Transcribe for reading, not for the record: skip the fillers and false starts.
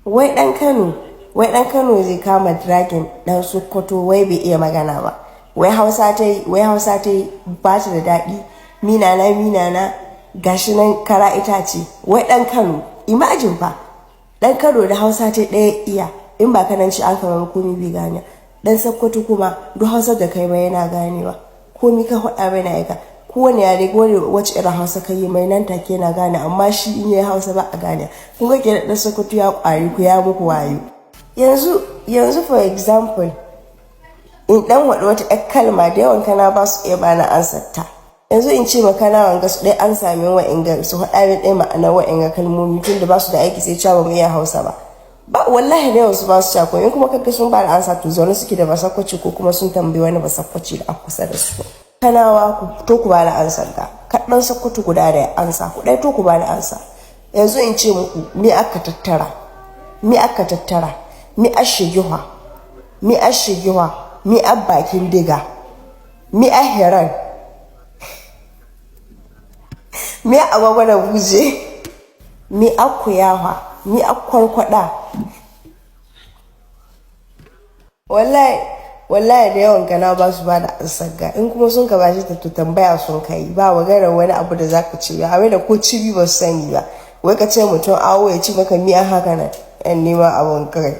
wai dan Kano zai kama dragon dan Sokoto wai bai iya magana ba. Wai Hausa ta yi ba ta da daɗi. Mina na gashi nan kara itace. Wai dan Kano, imagine fa. Dan Kano da Hausa ta ɗaya iya, in ba kananci an kama komai bai gane. Dan Sokoto kuma duk Hausa da kai mai yana ganewa. Komai ka faɗa mai na aika. Kowane yare wacce irin Hausa ka yi mai nan take na gane, amma shi in yi Hausa ba a gane. Kun ga kenan dan Sokoto ya ƙwari ku ya muku wayo. Yanzu for example, in dan wada wata ƴar kalma da yawan kana ba su iya bana ansar ta. Yanzu in ce maka na wanga su dai an sami wa'inga su haɗa min ɗaya ma'anar wa'inga kalmomi tun da ba su da aiki sai cewa ba mu iya Hausa ba. Ba wallahi da yawan su ba su cako in kuma kaga sun ba da ansa to zaune suke da basakwaci ko kuma sun tambayi wani basakwaci da aka kusa da su. Kanawa ku to ku ba da ansar ka. Kaɗan Sokoto guda da ansa ku ɗai to ku ba da ansa. Yanzu in ce muku me aka tattara mi ashigiwa mi abbakin diga mi ahiran mi agwagwa da buje mi akuyawa mi akwarkwada. Wallahi da yawan kana ba su ba da ansarga in kuma sun ka bashi ta tambaya sun kai ba maganar wani abu da zaka ce ya da ko cibi ba su sani ba. Wai ka ce mutum awo ya ci maka miya haka nan yan neman abun kai.